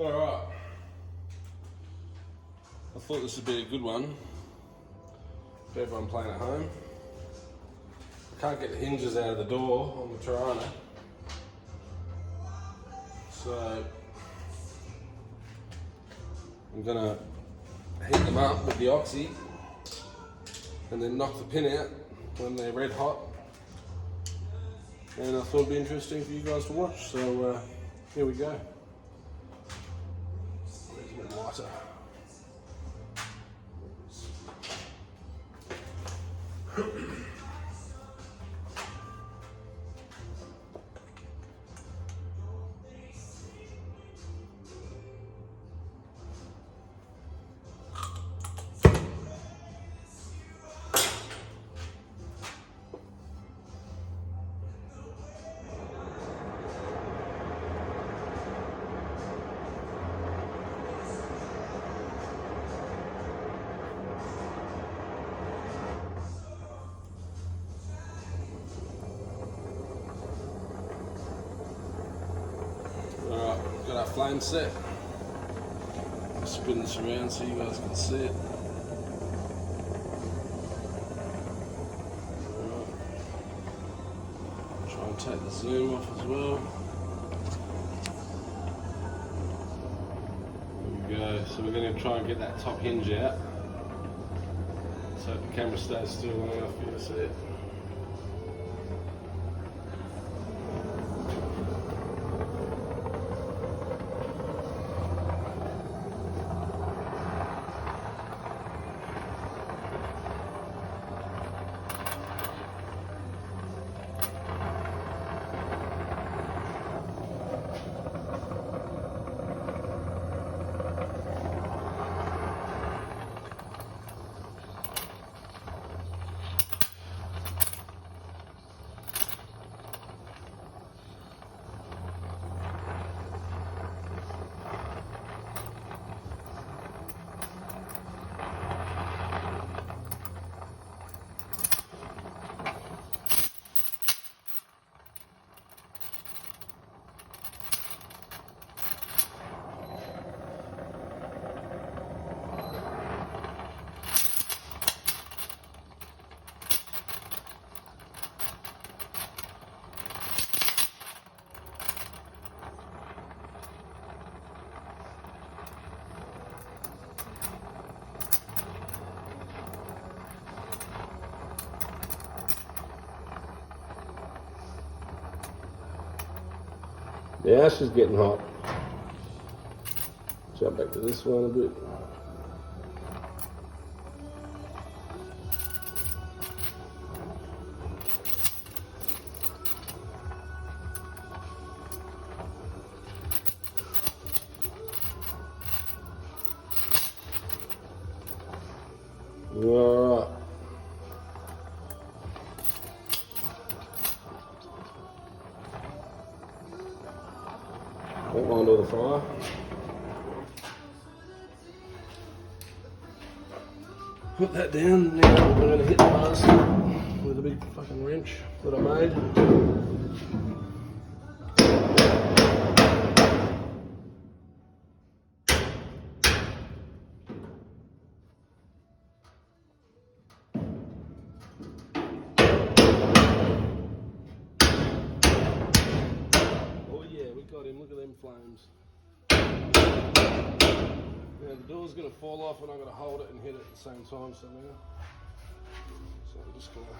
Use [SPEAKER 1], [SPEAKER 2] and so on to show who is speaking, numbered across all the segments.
[SPEAKER 1] Alright. I thought this would be a good one for everyone playing at home. I can't get the hinges out of the door on the Torana. So I'm gonna heat them up with the Oxy and then knock the pin out when they're red hot. And I thought it'd be interesting for you guys to watch. So here we go. There's my lighter. Alright, got our flame set. Spin this around so you guys can see it. Alright. Try and take the zoom off as well. There we go. So we're going to try and get that top hinge out. So the camera stays still long enough for you to see it. The ash is getting hot. Jump back to this one a bit. All right. Hold on to the fire. Put that down. Now we're going to hit the bars with a big fucking wrench that I made. Got him, look at them flames. Now the door's going to fall off and I'm going to hold it and hit it at the same time somehow. So I'm just going to...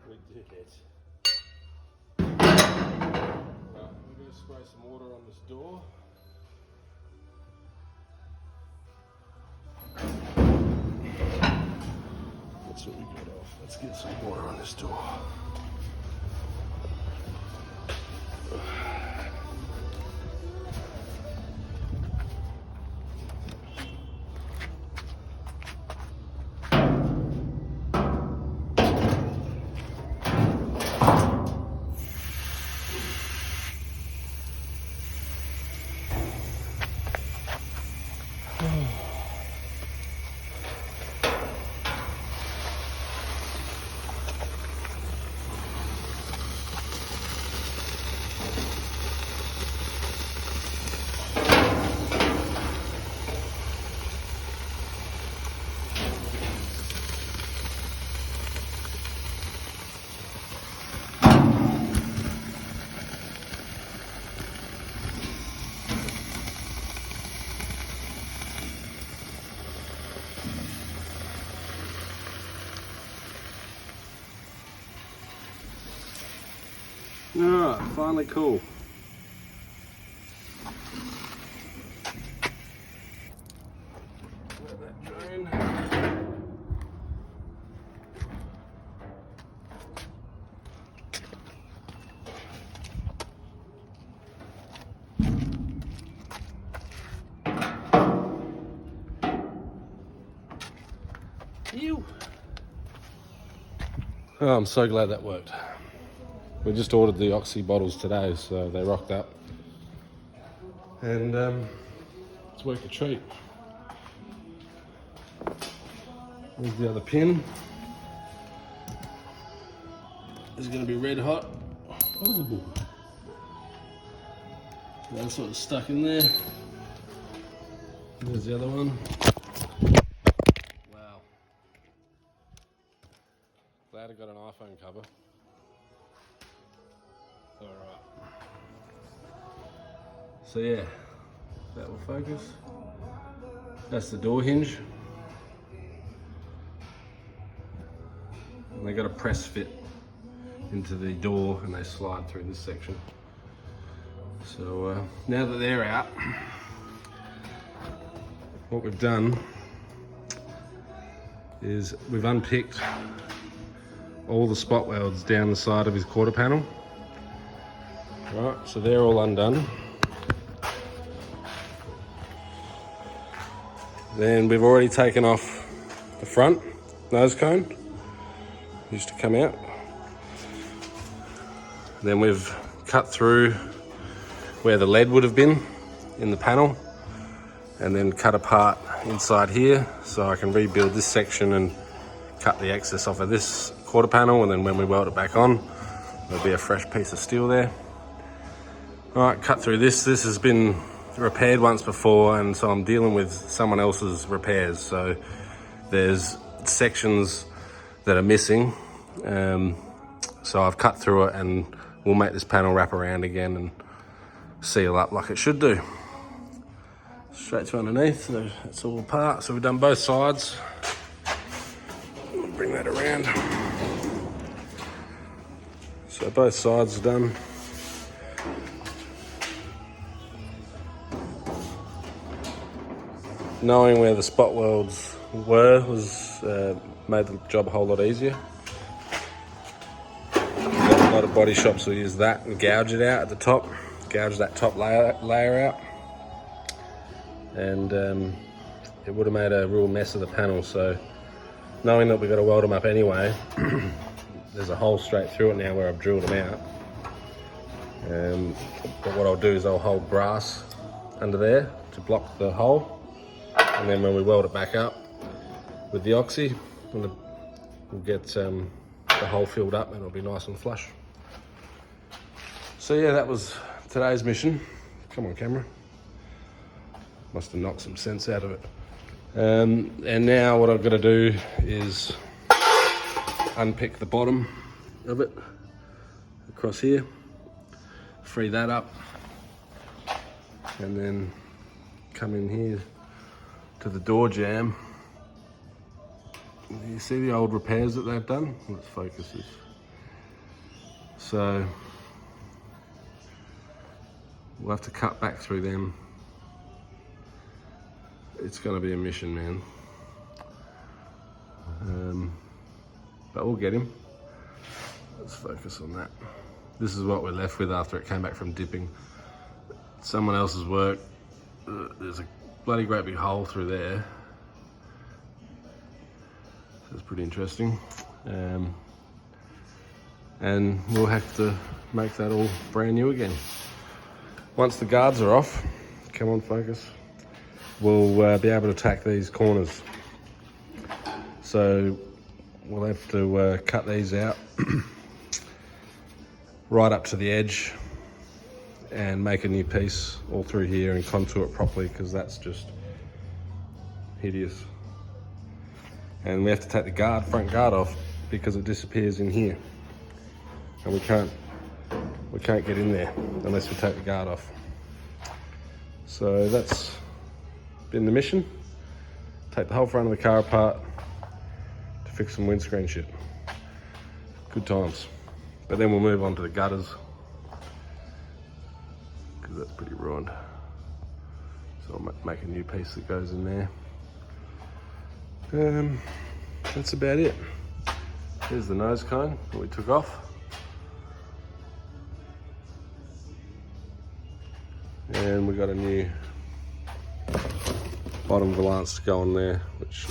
[SPEAKER 1] We did it. Right, we're going to spray some water on this door. That's what we got off. Let's get some water on this door. Alright, finally cool. Let that drain. Ew. Oh, I'm so glad that worked. We just ordered the Oxy bottles today, so they rocked up. And it's worked a treat. There's the other pin. It's going to be red hot. Ooh. That's sort of stuck in there. There's the other one. Wow. Glad I got an iPhone cover. Alright. So yeah, that will focus. That's the door hinge. And they got a press fit into the door and they slide through this section. So now that they're out, what we've done is we've unpicked all the spot welds down the side of his quarter panel. Right, so they're all undone. Then we've already taken off the front nose cone, used to come out. Then we've cut through where the lead would have been in the panel, and then cut apart inside here so I can rebuild this section and cut the excess off of this quarter panel, and then when we weld it back on, there'll be a fresh piece of steel there. All right, cut through this. This has been repaired once before, and so I'm dealing with someone else's repairs. So there's sections that are missing. So I've cut through it and we'll make this panel wrap around again and seal up like it should do. Straight to underneath, so it's all apart. So we've done both sides. I'll bring that around. So both sides are done. Knowing where the spot welds were made the job a whole lot easier. A lot of body shops will use that and gouge it out at the top, gouge that top layer out, and it would have made a real mess of the panel. So knowing that we've got to weld them up anyway, there's a hole straight through it now where I've drilled them out. But what I'll do is I'll hold brass under there to block the hole. And then when we weld it back up with the Oxy, we'll get the hole filled up and it'll be nice and flush. So yeah, that was today's mission. Come on, camera. Must have knocked some sense out of it. And now what I've got to do is unpick the bottom of it across here, free that up, and then come in here to the door jamb. You see the old repairs that they've done? Let's focus this. So we'll have to cut back through them. It's going to be a mission, man. But we'll get him. Let's focus on that. This is what we're left with after it came back from dipping. Someone else's work. There's a bloody great big hole through there. That's pretty interesting. And we'll have to make that all brand new again. Once the guards are off, come on, focus, we'll be able to tack these corners. So we'll have to cut these out right up to the edge and make a new piece all through here and contour it properly, because that's just hideous. And we have to take the front guard off because it disappears in here, and we can't get in there unless we take the guard off. So that's been the mission. Take the whole front of the car apart to fix some windscreen shit. Good times. But then we'll move on to the gutters because that's pretty ruined. So I'll make a new piece that goes in there. That's about it. Here's the nose cone that we took off. And we got a new bottom valance to go on there, which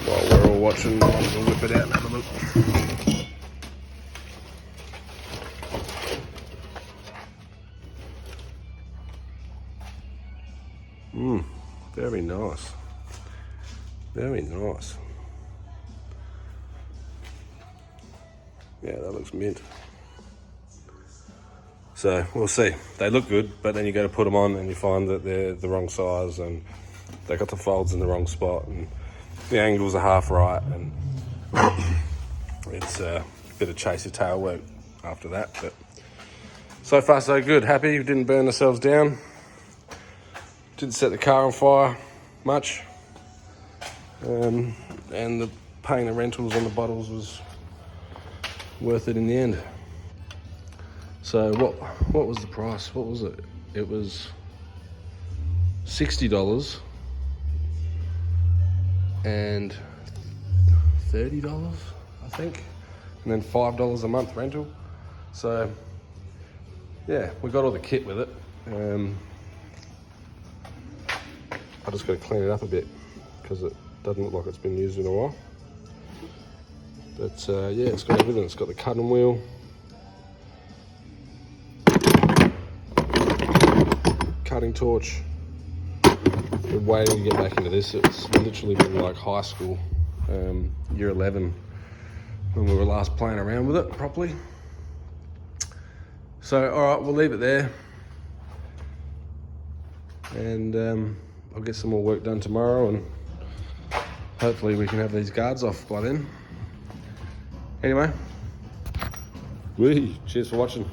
[SPEAKER 1] while we're all watching, I'm gonna whip it out and have a look. Very nice. Very nice. Yeah, that looks mint. So we'll see. They look good, but then you go to put them on and you find that they're the wrong size and they got the folds in the wrong spot and the angles are half right, and it's a bit of chase your tail work after that. But so far so good. Happy we didn't burn ourselves down. Didn't set the car on fire much. And the paying the rentals on the bottles was worth it in the end. So what was the price? What was it? It was $60 and $30, I think, and then $5 a month rental. So yeah, we got all the kit with it. I just got to clean it up a bit because it doesn't look like it's been used in a while. But yeah, it's got everything. It's got the cutting wheel, cutting torch. We're waiting to get back into this. It's literally been like high school, year 11, when we were last playing around with it properly. So all right, we'll leave it there, and I'll get some more work done tomorrow, and hopefully we can have these guards off by then. Anyway, cheers for watching.